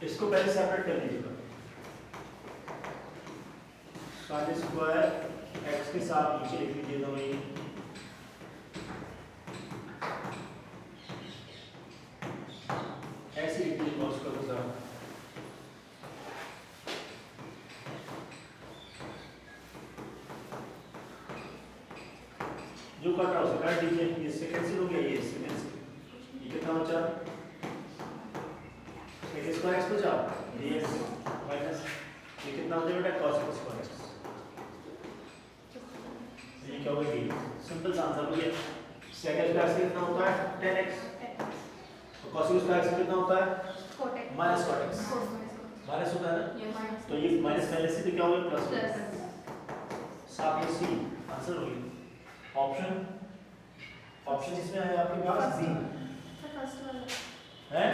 इसको पहले सेपरेट कर लीजिएगा। साइन स्क्वायर एक्स के साथ नीचे लिख लीजिएगा वही, ऐसे लिख लीजिए कॉस का कोसाइन। जो कट रहा उसे काट दीजिए, ये इससे कैंसिल हो गया, ये इससे कैंसिल, ये कितना बचा एक्स स्क्वायर एक्स बचा dx माइनस ये कितना हो जाएगा cos x स्क्वायर x, ये क्या होगा ये सिंपल सा आंसर हो गया। सेकंड स्क्वायर से कितना होता है 10x और cos स्क्वायर से कितना होता है माइनस cot x, माइनस होता है ना, तो ये माइनस पहले से तो क्या हो गया प्लस, साथ में सी आंसर हो गया। ऑप्शन ऑप्शन इसमें है आपके पास सी है,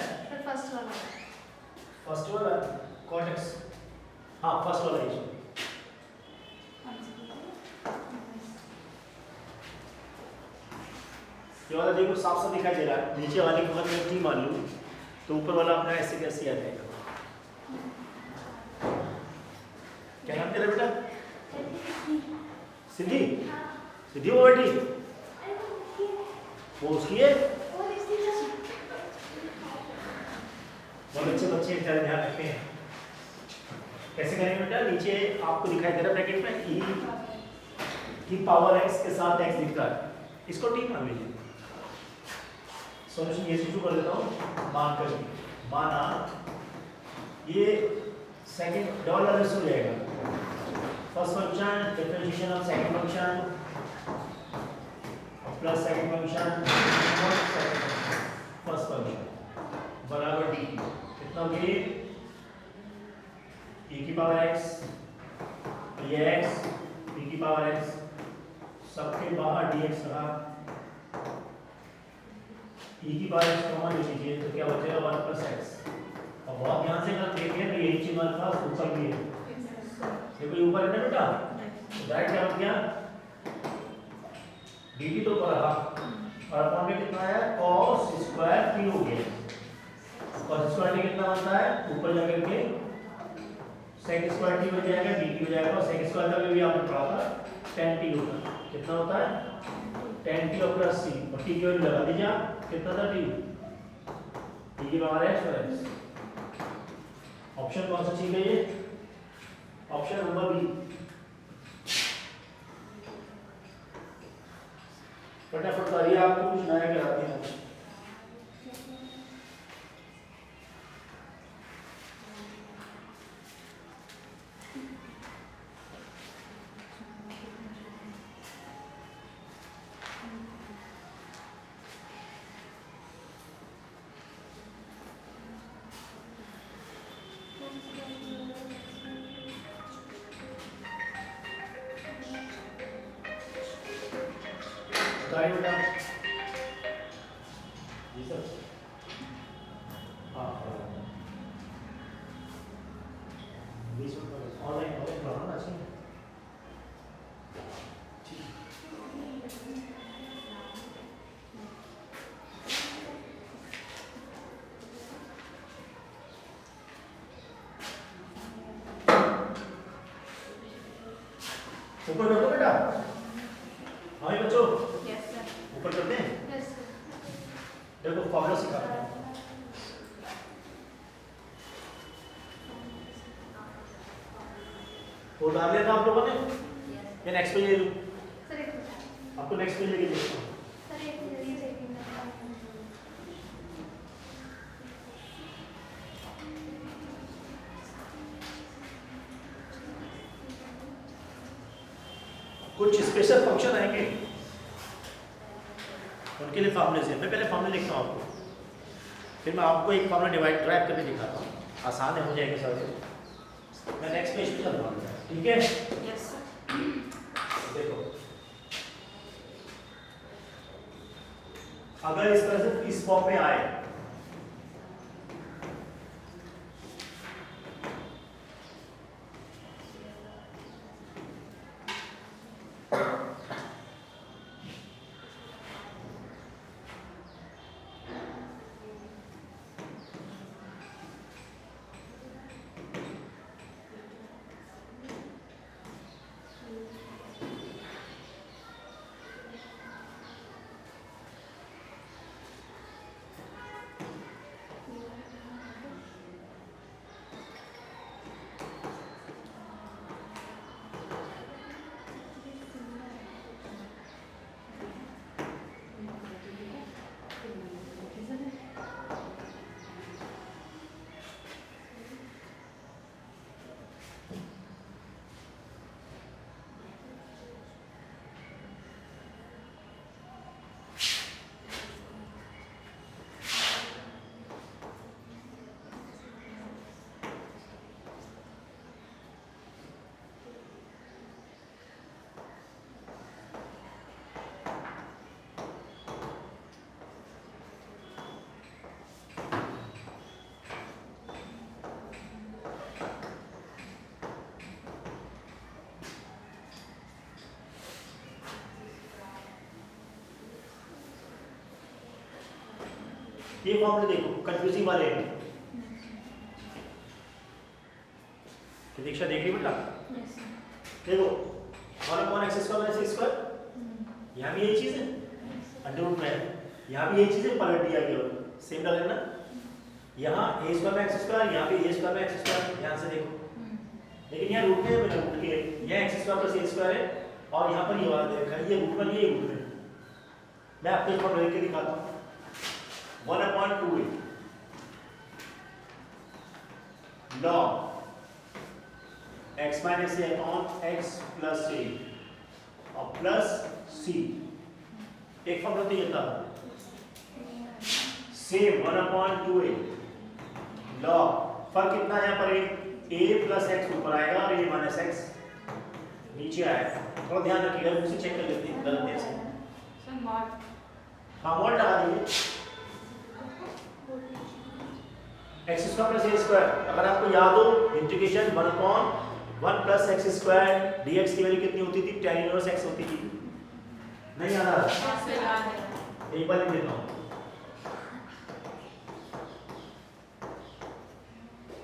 फर्स्ट वाला cot x, हाँ फर्स्ट वाला ही ये वाला देखो साफ साफ दिखाई दे रहा है, नीचे वाले को अगर मैं टी मान लूँ तो ऊपर वाला अपना ऐसे कैसे आ जाएगा। क्या नाम तेरा बेटा? सिद्धि, सिद्धि वो बेटी वो उसकी है, बहुत अच्छे बच्चे ज़्यादा ध्यान रखते हैं। कैसे करेंगे बेटा? नीचे आपको दिखाई दे रहा है ब्रैकेट में e की पावर x के साथ x दिख रहा है, इसको t मान लीजिए। सॉल्यूशन ये शुरू कर देता हूँ मान कर, माना ये सेकंड डबल एरर्स हो जाएगा, first function differentiation of second function plus second function first function बराबर डी, कितना हो गया e की पावर x, ये x e की पावर x, सबके बाहर dx रहा, e की पावर x कॉमन ले लीजिए तो क्या बचेगा 1 प्लस x। और बहुत ध्यान से अगर देखिए तो ये नीचे वाला था ऊपर भी है, देखो ऊपर है ना बेटा, तो डायरेक्ट क्या हो गया dt तो ऊपर रहा और अपना में कितना है cos स्क्वायर t हो गया, cos स्क्वायर t कितना बनता है ऊपर जाकर के sec स्क्वायर t हो जाएगा, dt हो जाएगा, sec स्क्वायर का भी आपने पढ़ा था tan t होता है, कितना होता है tan t और प्लस c और t की वैल्यू लगा दीजिए आप, कितना था t की पावर x और x। ऑप्शन कौन सा ठीक है ये? Option number B. फटाफट करिए, आपको कुछ नया कराते हैं। बताइए बेटा। जी सर। हाँ ऑनलाइन ऑनलाइन पढ़ाना चाहिए। ऊपर कर दो बेटा। हाँ ये बच्चों ऊपर करते हैं। देखो फॉर्मूला सिखाते हैं। वो डाल लिया था आप लोगों ने? मैं नेक्स्ट पेज ले लूँ? आपको नेक्स्ट पेज लेके देखता हूँ। कुछ स्पेशल फंक्शन आएंगे उनके लिए फार्मूले से, मैं पहले फार्मूले लिखता हूँ आपको, फिर मैं आपको एक फार्मूला डिवाइड ड्राइव करके दिखाता हूँ, आसान है हो जाएगा सर। मैं नेक्स्ट पेज पे चलता हूँ, ठीक है? Yes sir. देखो अगर इस तरह से इस फॉर्म में आए ये फॉर्मूले देखो कंफ्यूजिंग वाले हैं। दीक्षा देख रही बेटा? देखो 1/x²-x², यहाँ भी यही चीज है, अंडर रूट में है, यहाँ भी यही चीज है, पलट दिया गया सेम डाल लेना। यहाँ a²/x², यहाँ भी a²/x², ध्यान से देखो, लेकिन यहाँ रूट में है, बिना रूट के यह x² + a² है, और यहाँ पर ये वाला देखा है, ये रूट में, ये रूट में। मैं आपको एक बार लिख के दिखाता हूँ। 1/2a log x - a x + a और प्लस c, एक फॉर्मूला तो ये था सेम 1/2a log, फर्क कितना है यहाँ पर, a + x ऊपर आएगा और a - x नीचे आएगा। थोड़ा ध्यान रखिएगा, मुझसे चेक कर लेते हैं गलती से। हाँ मॉड लगा दीजिए। x² + a², अगर आपको याद हो इंटीग्रेशन 1/1 + x² dx की वैल्यू कितनी होती थी, tan इनवर्स x होती थी। नहीं याद आ रहा? एक बार लिख देता हूँ।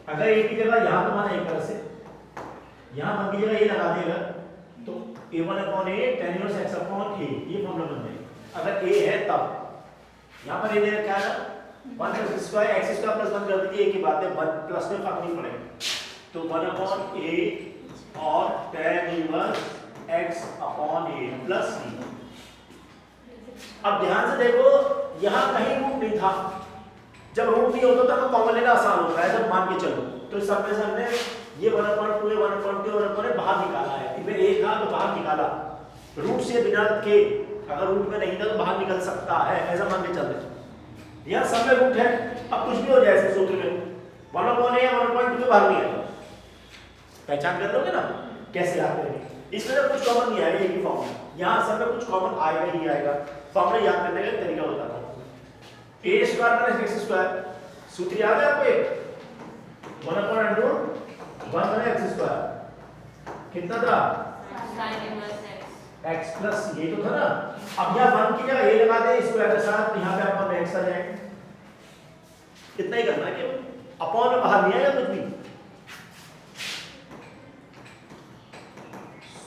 अगर a की जगह यहाँ पर माना एक तरह से, यहाँ 1 की जगह ये लगा देगा तो a1/a tan इनवर्स x/a, ये फॉर्मूला बन जाएगा। अगर a है तब यहाँ पर ये दे रखा है 1 + x² + 1 कर दीजिए, एक ही बात है, 1 प्लस में फर्क नहीं पड़ेगा, तो 1/a और tan inverse x/a plus c। अब ध्यान से देखो, यहाँ कहीं रूट नहीं था, जब रूट नहीं होता था तो कॉमन लेना आसान होता है, जब मान के चलो तो सब में से हमने ये 1/2 1/2 बाहर निकाला है, इसमें a था तो बाहर निकाला, रूट से बिना के, अगर रूट में नहीं था तो बाहर निकल सकता है, ऐसा मान के चलते। यहाँ सब में रूट है, अब कुछ भी हो जाए इस सूत्र में 1/a या 1/2 के बाहर नहीं आएगा, पहचान कर लोगे ना कैसे याद करेंगे। इसमें तो कुछ कॉमन नहीं आएगा, एक ही फॉर्मूला, यहाँ सब में कुछ कॉमन आएगा ही आएगा। फॉर्मूला याद करने का तरीका बताता हूँ। a² + x², सूत्र याद है आपको, 1/√1 x², कितना था x + c, ये तो था ना। अब यहाँ 1 की जगह a लगा दे स्क्वायर के साथ, यहाँ पे आपका x आ जाएगा, इतना ही करना है केवल, अपॉन में बाहर नहीं आएगा कुछ भी।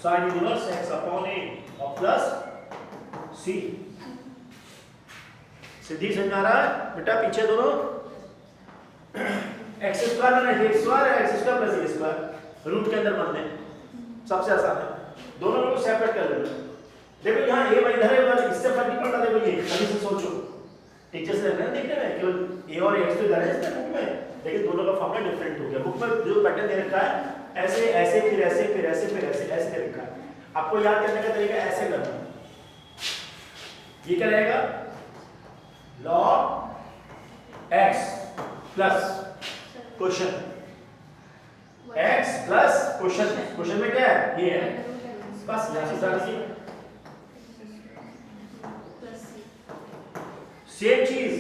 sin इनवर्स x/a और प्लस c, सीधी समझा रहा है बेटा, पीछे दोनों x² - x² x² + a² root के अंदर बन दें, सबसे आसान है, दोनों को सेपरेट कर देना। देखो यहाँ a इधर है, इससे फर्क नहीं पड़ता, देखो ये अभी से सोचो, टीचर से रखना देखने में केवल a और x तो इधर है इसमें बुक में, लेकिन दोनों का फॉर्मूला डिफरेंट हो गया। बुक में जो पैटर्न दे रखा है ऐसे ऐसे फिर ऐसे फिर ऐसे फिर ऐसे ऐसे दे रखा है, आपको याद करने का तरीका ऐसे करना, ये क्या रहेगा log x plus question x plus question में क्या है, ये है, बस यहाँ से डाल दीजिए। सेम चीज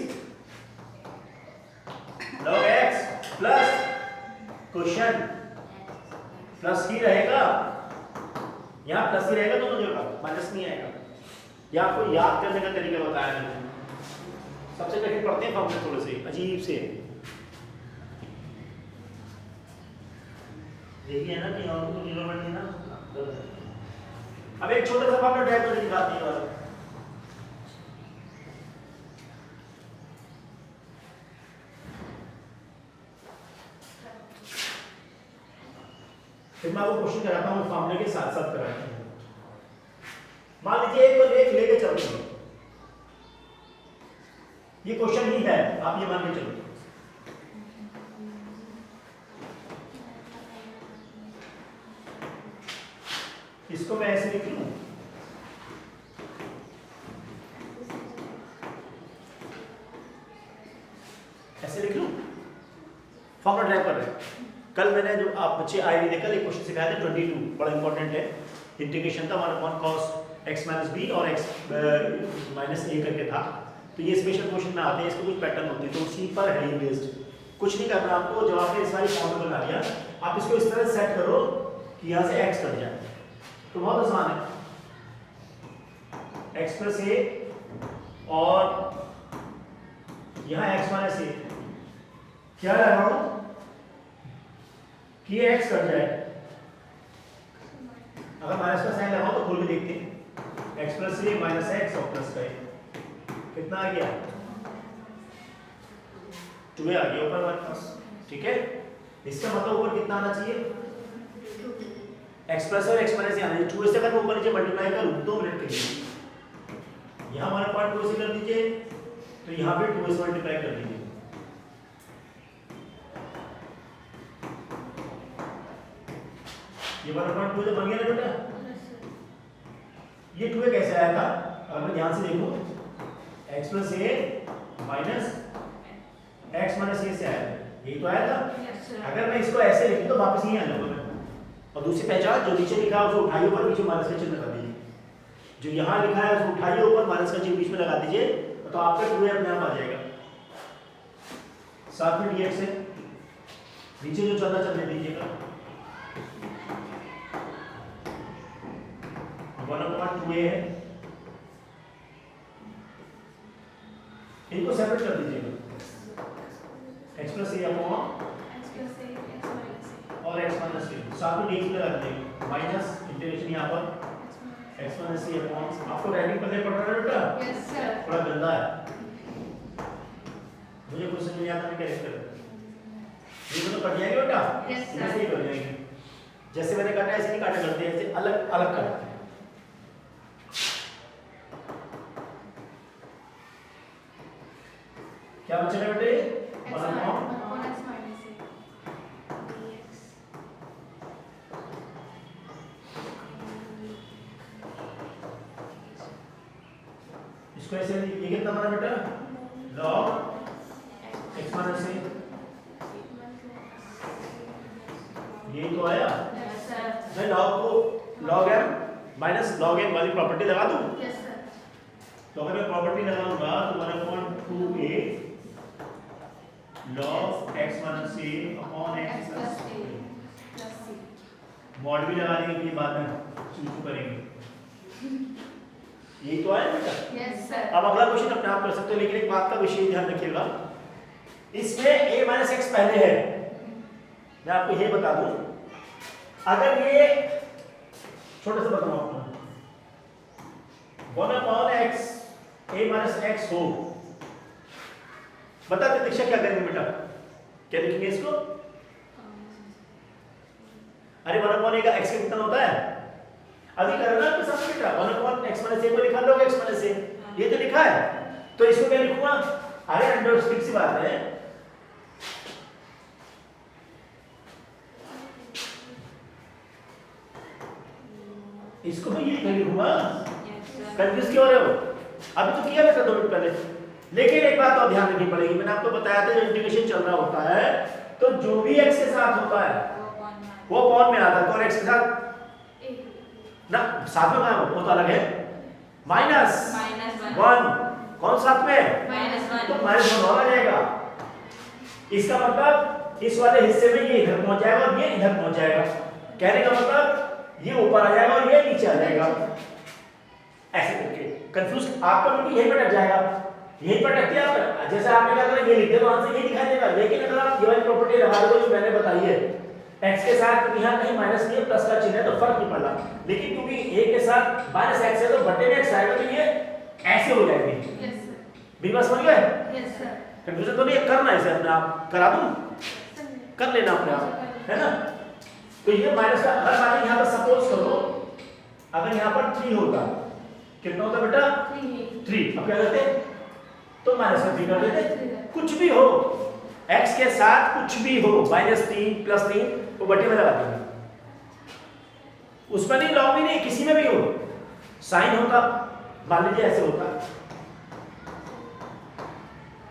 log x plus question plus ही रहेगा, यहाँ प्लस ही रहेगा दोनों जगह, माइनस नहीं आएगा। ये आपको याद करने का तरीका बताया मैंने, सबसे कठिन पढ़ते हैं फॉर्मूले थोड़े से अजीब से, देखिए ना कि और तो जीरो बन ना। अब एक छोटा सा फॉर्मूला ड्राइव करके दिखाते हैं वाला, फिर मैं आपको क्वेश्चन कराता हूँ फॉर्मूले के साथ साथ कराते हैं। मान लीजिए एक लेके चलते हैं, ये क्वेश्चन ही है, आप ये मान के चलो, इसको मैं ऐसे लिख लूं, ऐसे लिख लूं, फॉर्मूला ड्राइव कर रहे हैं। कल मैंने जो आप बच्चे आए नहीं थे, कल एक क्वेश्चन सिखाया था 22, बड़ा इंपॉर्टेंट है, इंटीग्रेशन था 1/1 cos x - b और x - a करके था। तो ये स्पेशल क्वेश्चन में आते हैं, इसके कुछ पैटर्न होते हैं, तो उसी पर है बेस्ड, कुछ नहीं करना आपको, जब आपने इस वाली फॉर्म बना लिया, आप इसको इस तरह सेट करो कि यहाँ से x कट जाए, तो बहुत आसान है, x + a और यहाँ x माइनस ए क्या लगाऊं कि x कट जाए। अगर माइनस का साइन लगाओ तो खोल के देखते हैं। x प्लस ए माइनस एक्स और प्लस का ए कितना आ गया 2 आ गया ऊपर हमारे पास। ठीक है, इसका मतलब ऊपर कितना आना चाहिए x प्लस और x माइनस आना चाहिए। 2 से अगर मैं ऊपर नीचे मल्टीप्लाई करूं 2 मिनट के लिए यहाँ हमारा पार्ट 2 से कर दीजिए तो यहाँ पे 2 से मल्टीप्लाई कर दीजिए। ये वाला पार्ट 2 से बन गया ना बेटा। ये 2 कैसे आया था अगर मैं ध्यान से देखूं x प्लस ए माइनस x माइनस ए से आया था, यही तो आया था। अगर मैं इसको ऐसे लिखूं तो वापस यहीं आ जाऊंगा मैं। और दूसरी पहचान जो नीचे लिखा है उसे उठाइए ऊपर, बीच में माइनस का चिन्ह लगा दीजिए। जो यहाँ लिखा है उसे उठाइए ऊपर, माइनस का चिन्ह बीच में लगा दीजिए तो आपका 2 अपने आप आ जाएगा। साथ में dx है, नीचे जो चलना चलने दीजिएगा। 1/2a है, इनको सेपरेट कर दीजिएगा। x प्लस ए अपॉन और x माइनस ए साथ में dx लगा दीजिएगा। माइनस इंटीग्रेशन यहाँ पर x माइनस ए अपॉन। आपको राइटिंग पढ़ने पड़ रहा है बेटा? Yes sir. थोड़ा गंदा है, मुझे कुछ समझ नहीं आता मैं कैसे करूं। ये तो कट जाएगा बेटा? Yes sir. ऐसे ही कट जाएंगे, जैसे मैंने काटा ऐसे नहीं काटा करते, ऐसे अलग अलग काटते हैं। क्या बचेगा बेटे? इसको ऐसे ये कितना बना बेटा? log x माइनस ए, यही तो आया। मैं log को log m minus log m वाली प्रॉपर्टी लगा दूं। तो अगर मैं प्रॉपर्टी लगाऊंगा तो 1/2a log x माइनस ए अपॉन x प्लस ए। मॉड भी लगा देंगे कि बाद में चूचू करेंगे। यही तो आया बेटा? Yes sir. अब अगला क्वेश्चन अपने आप कर सकते हो, लेकिन एक बात का विशेष ध्यान रखिएगा, इसमें a माइनस एक्स पहले है। मैं आपको ये बता दूं, अगर ये छोटे से बताऊं आपको 1/x a माइनस एक्स हो, बताते दीक्षा क्या करेंगे बेटा? क्या लिखेंगे इसको? अरे 1/a का x कितना होता है? अभी करना आपके सामने बेटा 1/x माइनस a को लिखा लो x माइनस a, ये तो लिखा है तो इसको क्या लिखूंगा? अरे अंडरस्टैंड सी बात है, इसको मैं ये लिखूंगा। कंफ्यूज क्यों हो रहे हो? अभी तो किया बेटा 2 मिनट पहले। लेकिन एक बात और ध्यान रखनी पड़ेगी, मैंने आपको बताया था जब इंटीग्रेशन चल रहा होता है तो जो भी x के साथ होता है वो कौन में आता है? कौन x के साथ ना साथ में वो तो अलग है, माइनस 1 कौन साथ में? -1 तो -1 आ जाएगा। इसका मतलब इस वाले हिस्से में ये इधर पहुंच जाएगा और ये इधर पहुंच जाएगा। कहने का मतलब ये ऊपर आ जाएगा और ये नीचे आ जाएगा। ऐसे करके कंफ्यूज आपका बिल्कुल यही पर अटक जाएगा, यही पर अटक गया। जैसे आपने कहा था ये लिख दे तो आंसर ये दिखाई देगा। लेकिन अगर आप ये वाली प्रॉपर्टी लगा दो जो मैंने बताई है, x के साथ यहाँ कहीं माइनस नहीं है प्लस का चिन्ह है तो फर्क नहीं पड़ता, लेकिन क्योंकि a के साथ माइनस x है तो बटे में x आएगा तो ये ऐसे हो जाएगी। Yes sir. बिग बात समझ गए? Yes sir. कंफ्यूजन तो नहीं है, करना है इसे अपने आप, करा दूं कर लेना अपने आप, है ना? तो ये माइनस का अगर मान यहाँ पर सपोज करो अगर यहाँ पर 3 होता, कितना होता बेटा? 3। अब क्या करते? तो माइनस का 3 कर देते। कुछ भी हो x के साथ कुछ भी हो -3 +3 वो बटे में लगा देंगे, उसमें नहीं लॉग भी नहीं, किसी में भी हो। साइन होता मान लीजिए ऐसे होता,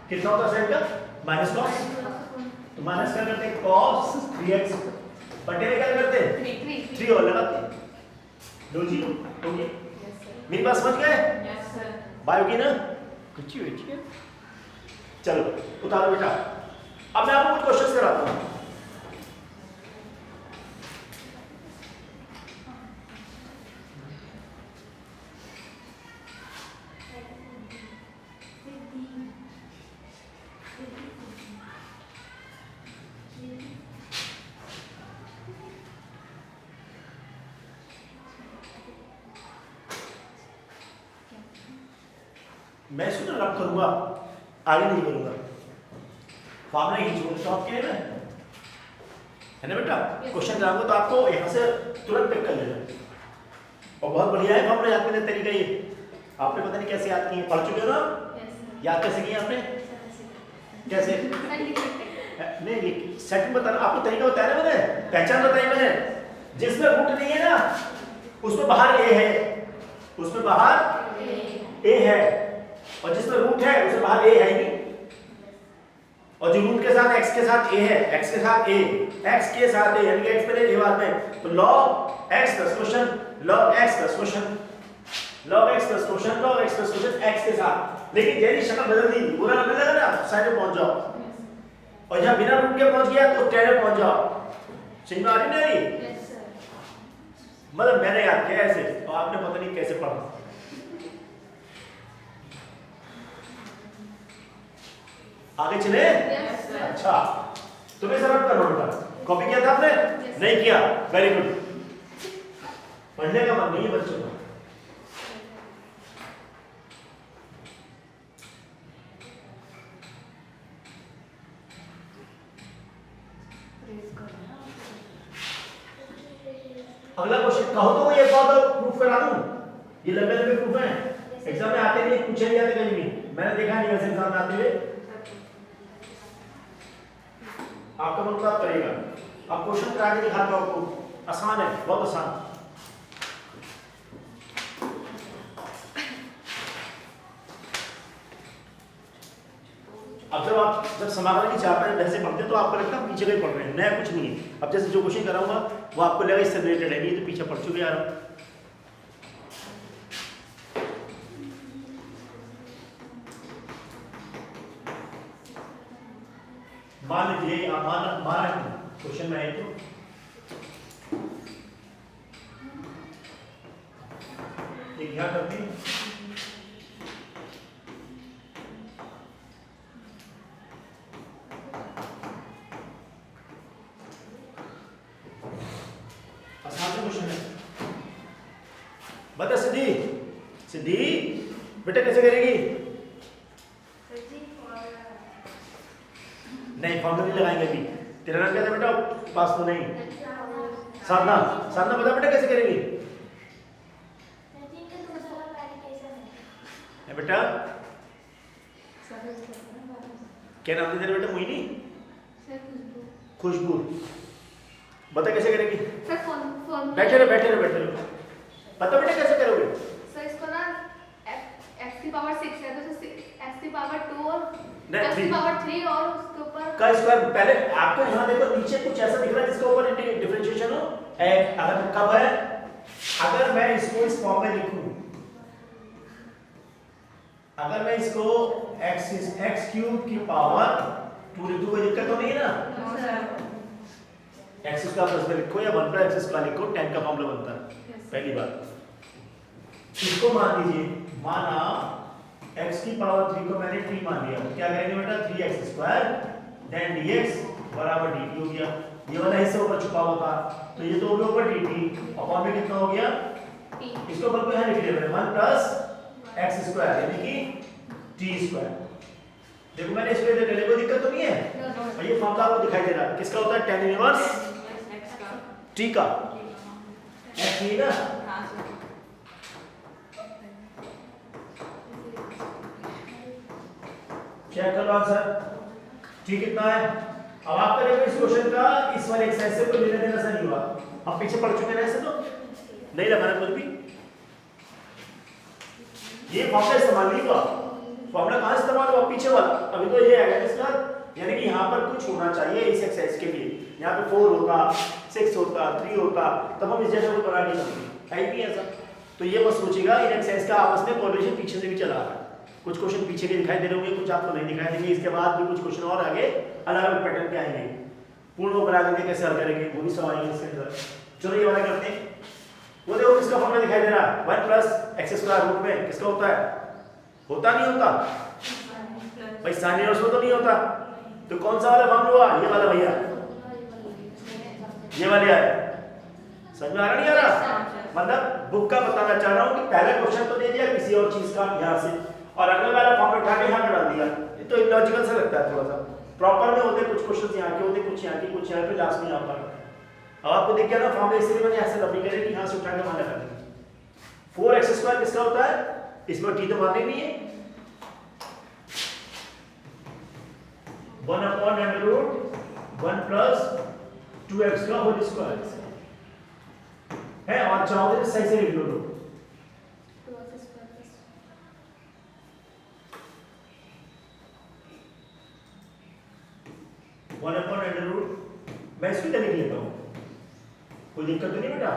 कितना होता साइन का? -cos, तो माइनस क्या करते? cos 3x बटे में क्या करते? 3 और लगाते। लो जी हो गया। मेरी बात समझ गए? Yes sir. बाय होगी ना? कुछ ही बैठी है। चलो उतारो बेटा। अब मैं आपको कुछ क्वेश्चंस कराता हूं। मैं इसको रब करूंगा, आगे नहीं करूंगा। फॉर्मूला ही छोड़ स्टॉप किए ना, है ना बेटा? क्वेश्चन कराऊंगा तो आपको यहाँ से तुरंत पिक कर लेना। और बहुत बढ़िया है फॉर्मूला याद करने का तरीका ये। आपने पता नहीं कैसे याद किए, पढ़ चुके हो ना? याद कैसे किए आपने? कैसे? नहीं सेटिंग बताना, आपको तरीका बताया ना मैंने, पहचान बताई मैंने। जिसमें रूट नहीं है ना उसमें बाहर ए है, उसमें बाहर ए है, और जिसमें रूट है उसमें बाहर ए है नहीं। और जो रूट के साथ x के साथ a है, x के साथ a, x के साथ a यानी कि x पहले a बाद में, तो log x plus question, log x plus question, log x plus question, log x plus question x के साथ। लेकिन जैसी शक्ल बदल दी, बुरा लगने लगा ना, साइड में पहुंच जाओ, और जहां बिना रूट के पहुंच गया तो टेढ़े पहुंच जाओ। समझ में आ रही नहीं? मतलब मैंने याद किया ऐसे, और आपने पता नहीं कैसे पढ़ा। आगे चले? अच्छा, तुम्हें जरूरत करना होगा। कॉपी किया था आपने? नहीं किया, वेरी गुड। पढ़ने का मन नहीं है बच्चों का। अगला क्वेश्चन कहो तो ये बहुत प्रूफ करा दूं। ये लंबे लंबे प्रूफ हैं, एग्जाम में आते नहीं, पूछे नहीं जाते कहीं भी, मैंने देखा नहीं वैसे एग्जाम में आते हुए। आपका मन प्राप्त करेगा। अब क्वेश्चन करा के दिखाता हूं आपको, आसान है, बहुत आसान। अब जब समाकलन की चार पांच ऐसे पढ़ते तो आपको लगता है पीछे कहीं पढ़ रहे हैं, नया कुछ नहीं है। अब जैसे जो क्वेश्चन कराऊंगा वो आपको लगेगा इससे रिलेटेड है, नहीं तो पीछे पढ़ चुके यार। मान लीजिए आप माना क्वेश्चन में आए तो एक क्या करते हैं, बता सिद्धि, सिद्धि बेटा कैसे करेगी? नहीं फॉर्मूला नहीं लगाएंगे अभी। तेरा नाम क्या था बेटा? पास तो नहीं। साधना, साधना बता बेटा कैसे करेगी? बेटा क्या नाम है तेरा बेटा? मोहिनी, खुशबू, बता कैसे करेगी? बैठे रहो बैठे रहो बैठे रहो। पता बेटा कैसे करोगे? सर इसको ना x की पावर 6 है तो x की पावर 2 और x की पावर 3 और उसके ऊपर का स्क्वायर। पहले आपको यहाँ देखो नीचे कुछ ऐसा दिख रहा है जिसके ऊपर डिफरेंशिएशन हो, अगर कब है, अगर मैं इसको इस फॉर्म में लिखूं, अगर मैं इसको x क्यूब की पावर 2 लिखूं कोई दिक्कत तो नहीं है ना? x स्क्वायर प्लस में लिखो या 1 प्लस x स्क्वायर लिखो, 10 का फॉर्मूला बनता है। पहली बात इसको मान लीजिए, माना x की पावर 3 को मैंने 3 मान लिया, तो क्या करेंगे बेटा? 3x स्क्वायर देन dx बराबर dt हो गया। ये वाला हिस्सा ऊपर छुपा हुआ था तो ये तो हो गया ऊपर dt, और फॉर्म में कितना हो गया? इसको ऊपर को यहां लिख लिया मैंने 1 प्लस x स्क्वायर यानी कि t स्क्वायर। देखो मैंने इसको इधर कर लिया, कोई दिक्कत तो नहीं है? और ये फॉर्मूला आपको दिखाई दे रहा है, किसका होता है? tan इनवर्स t का, x ही ना। चेक कर लो आंसर, ठीक कितना है? अब आपका देखो इस क्वेश्चन का इस वाले एक्सरसाइज से कोई लेना देना सा नहीं हुआ, हम पीछे पढ़ चुके हैं ऐसे, तो नहीं लगाना कुछ भी। ये फॉर्मूला इस्तेमाल नहीं हुआ, फॉर्मूला कहां इस्तेमाल हुआ? पीछे वाला। अभी तो ये है इसका, यानी कि यहां पर कुछ होना चाहिए इस एक्सरसाइज के लिए। यहां पे 4 होता, 6 होता, 3 होता, तब हम इस जैसा को बना नहीं सकते, है भी ऐसा। तो ये बस सोचिएगा इन एक्सरसाइज का आपस में कोरिलेशन पीछे से भी चला रहा है। कुछ क्वेश्चन पीछे के दिखाई दे रहे होंगे, कुछ आपको नहीं दिखाई देंगे। इसके बाद भी कुछ क्वेश्चन और आगे अलग अलग पैटर्न के आएंगे, पूर्ण बना करके कैसे हल करेंगे वो भी सब आएंगे इसके अंदर। चलो ये वाला करते हैं। वो देखो किसका फॉर्मूला दिखाई दे रहा है? 1 प्लस x स्क्वायर रूट में किसका होता है? होता नहीं होता भाई, साइन इनवर्स में तो नहीं होता। तो कौन सा वाला फॉर्मूला हुआ? ये वाला भैया, ये वाला है। समझ में आ रहा नहीं आ रहा? मतलब बुक का बताना चाह रहा हूं कि पहला क्वेश्चन तो दे दिया किसी और चीज का यहां से, और अगले वाला फॉर्म में उठा के यहाँ पे डाल दिया। ये तो इलॉजिकल सा लगता है थोड़ा सा। प्रॉपर में होते कुछ क्वेश्चंस यहाँ के होते, कुछ यहाँ के, कुछ यहाँ पे, लास्ट में यहाँ पर। अब आपको दिख गया ना फॉर्म, इसलिए मैंने ऐसे लंबी करी कि यहाँ से उठा के वहाँ लगा दी। 4x² किसका होता है? इसमें t तो मानते नहीं है, 1/√1 + 2x का होल स्क्वायर है। और चाहो तो सही से लिख लो। 1/√, मैं इसको लिख लेता हूँ, कोई दिक्कत तो नहीं बेटा?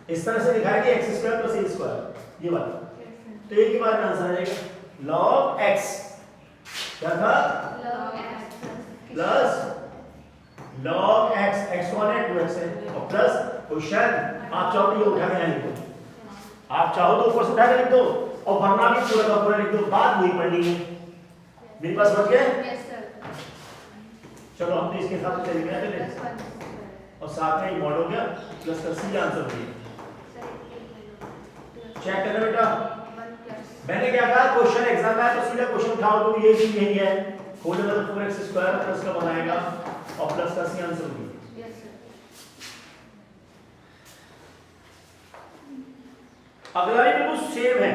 इस तरह से लिखाएंगे x² + a², ये वाला। तो एक के बाद में आंसर आ जाएगा log x, क्या था? प्लस log x, x कौन है? 2x है, और प्लस क्वेश्चन आप चाहो तो ये उठा के लिख दो, आप चाहो तो ऊपर से उठा के लिख दो, और भरना भी पूरा का पूरा लिख दो, बात वही पढ़नी है। मेरे पास बच गए? चलो हम तो इसके साथ चले गए पहले, और साथ में मॉड हो गया, प्लस का सी आंसर हो गया। चेक करना बेटा, मैंने क्या कहा? क्वेश्चन एग्जाम में तो सीधा क्वेश्चन उठाओ, तो ये चीज यही है, खोलेगा तो 4x² प्लस का बनाएगा, और प्लस का सी आंसर हो गया। अगला भी बिल्कुल सेम है,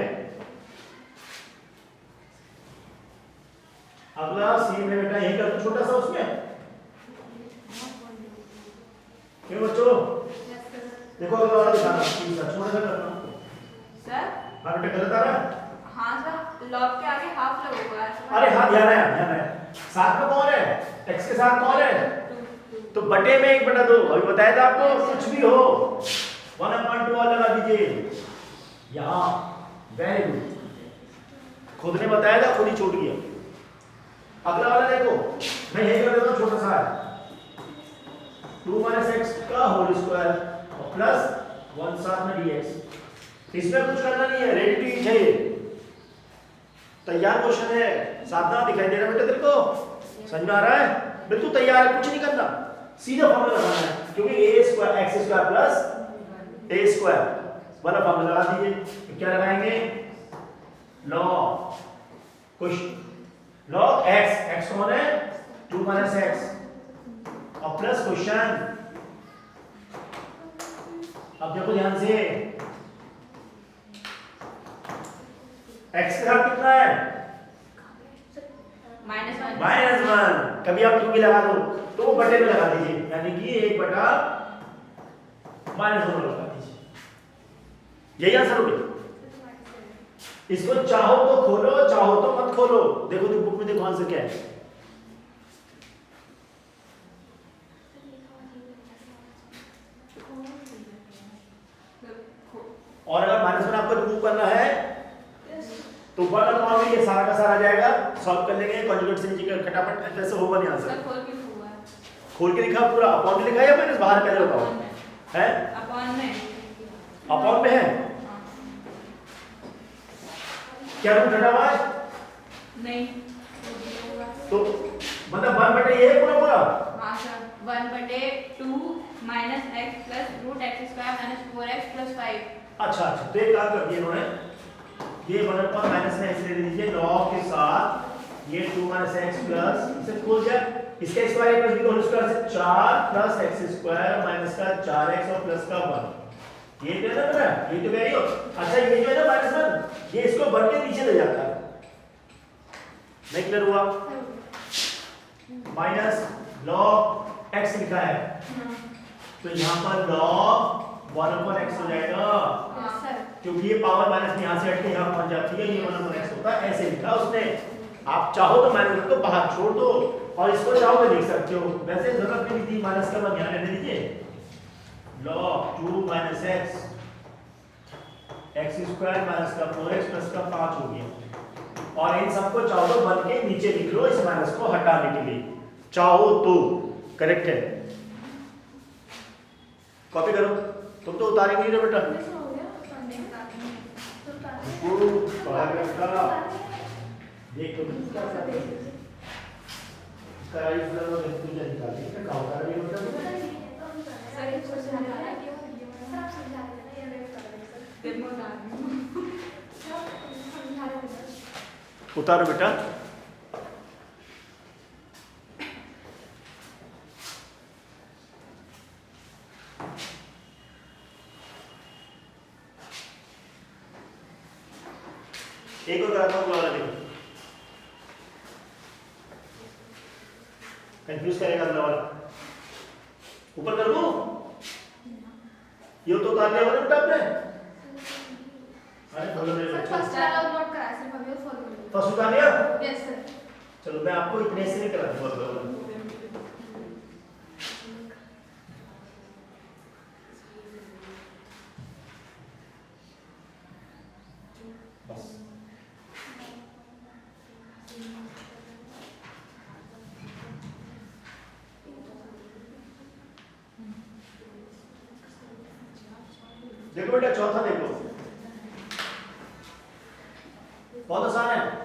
अगला सेम है बेटा, यही कर दो छोटा सा उसमें। क्यों बच्चों? देखो अगला वाला दिखाना, छोटा सा करना सर। हाँ बेटा, गलत आ रहा है? हाँ सर, लॉग के आगे हाफ लगा हुआ है। अरे हाँ, ध्यान है, ध्यान है। साथ में कौन है? x के साथ कौन है? तो बटे में 1/2, अभी बताया था आपको, कुछ भी हो 1/2 और लगा दीजिए यहाँ। वेरी गुड, खुद ने बताया था, खुद ही छूट गया। अगला वाला देखो, मैं यही कर देता हूँ, छोटा सा है, 2 - x का होल स्क्वायर और प्लस 1 साथ में dx। इसमें कुछ करना नहीं है, रेडी टू ईट है ये, तैयार क्वेश्चन है। साधना दिखाई दे रहा है बेटा तेरे को? समझ में आ रहा है? बिल्कुल तैयार है, कुछ नहीं करना, सीधा फॉर्मूला लगाना है, क्योंकि x² + a² वाला फॉर्मूला लगा दीजिए। तो क्या लगाएंगे? log x कौन है? 2 - x और प्लस क्वेश्चन। अब देखो ध्यान से, x का कितना है? -1। कभी आप 2 भी लगा दो तो वो बटे में लगा दीजिए, यानी कि 1/-1 लगा दीजिए, यही आंसर हो गया। इसको चाहो तो खोलो, चाहो तो मत खोलो। देखो तो बुक में देखो आंसर क्या है। और अगर -1 आपको रिमूव करना है तो 1 में ये सारा का सारा जाएगा, सॉल्व कर लेंगे, कॉन्जुगेट से नीचे कर फटाफट, ऐसे होगा नहीं आंसर। खोल के लिखा पूरा, अपॉन में लिखा है या माइनस बाहर पहले बताओ? है अपॉन में है। क्या रूट हटा हुआ है? नहीं, तो मतलब 1/, ये पूरा हाँ सर, 1/2 - x + √x² - 4x + 5। अच्छा, तो एक काम कर दिया इन्होंने, ये 1 माइनस में इसलिए ले लीजिए, log के साथ ये 2 - x प्लस, इसे खोल दिया, इसका स्क्वायर प्लस b का होल स्क्वायर से 4 + x² माइनस का 4x और प्लस का 1, ये तो है ना बेटा, ये तो वैरी हो। अच्छा ये जो है ना -1, ये इसको बढ़ के नीचे ले जाता है, नहीं क्लियर हुआ? माइनस log x लिखा है, तो यहाँ पर log 1/x हो जाएगा, क्योंकि ये पावर माइनस में यहाँ से हट के यहाँ पहुंच जाती है, ये 1/x होता है, ऐसे लिखा उसने। आप चाहो तो माइनस को बाहर छोड़ दो, और इसको चाहो तो लिख सकते हो, वैसे जरूरत नहीं थी माइनस का, ध्यान रहने दीजिए। log 2 - x x² माइनस का 4x प्लस का 5 हो गया, और इन सबको चाहो तो बन के नीचे लिख लो, इस माइनस को हटाने के लिए चाहो तो, करेक्ट है। कॉपी करो, तुम तो उतारेंगे ही ना बेटा। देख तो सर, उतारो बेटा। एक और कराता हूँ वाला, देखो कंफ्यूज करेगा अगला वाला। ऊपर कर दूं? ये तो उतार दिया होगा ना आपने? अरे बोलो मेरे सर बच्चे। फर्स्ट वाला नोट करा सिर्फ अभी और फॉलो करो। फर्स्ट उतार दिया? Yes sir. चलो मैं आपको इतने से नहीं करा दूंगा। बस देखो बेटा, चौथा देखो, बहुत आसान है।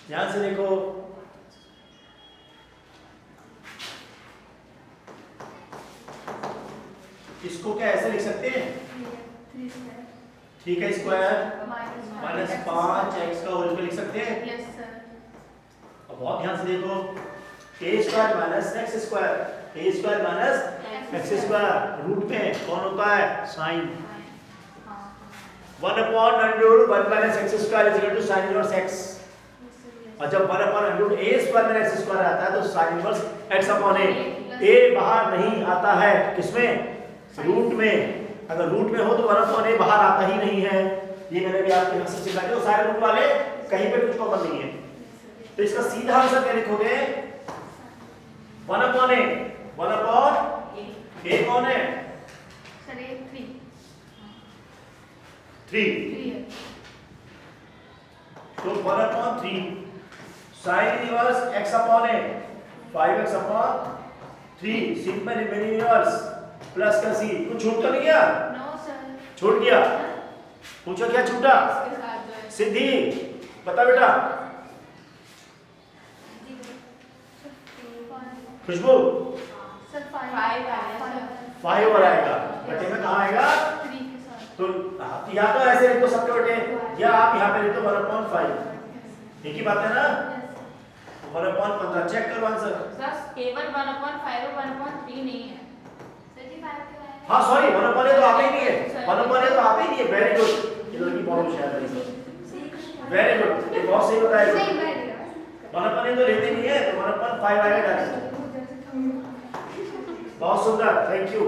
ध्यान से देखो, इसको क्या ऐसे लिख सकते हैं? 3 का स्क्वायर माइनस 5x का होल पे लिख सकते हैं। Yes sir. अब बहुत ध्यान से देखो, a square minus x square, a square minus x square root में कौन होता है? Sine. 1/√1 minus x square is equal to sine inverse x। और जब 1/√a square minus x square आता है तो sign inverse x upon a। a बाहर नहीं आता है, किसमें? रूट में। अगर रूट में हो तो 1/a बाहर आता ही नहीं है। ये मैंने भी आपके यहाँ से सिखा दिया। सारे रूट वाले कहीं पे कुछ कॉमन नहीं है, तो इसका सीधा आंसर क्या लिखोगे? 1/a। 1/a कौन है? सर ये 3 3। है। तो 1/3 sine inverse x upon a 5x upon 3 simple remaining inverse plus का c। कुछ छूट तो नहीं गया? No sir. छूट गया? पूछो क्या छूटा? इसके साथ जो है सिद्धि बता बेटा। खुशबू सर 5 आएगा। 5 और आएगा बटे में, कहाँ आएगा? 3 के साथ। तो या तो ऐसे लिख दो सबके बटे, या आप यहाँ पे लिख दो 1/5। एक ही बात है ना? 1/15 चेक करो आंसर। सर केवल 1/5 और 1/3 नहीं है। सर जी 5 के बाद। हाँ सॉरी, 1/a तो आते ही नहीं है। 1/a तो आते ही नहीं है। वेरी गुड, इधर की प्रॉब्लम शायद है। वेरी गुड, ये बहुत सही बताया। सही बैठ गया। 1/a तो लेते नहीं है, तो 1/5 आएगा डायरेक्ट। बहुत सुंदर, थैंक यू।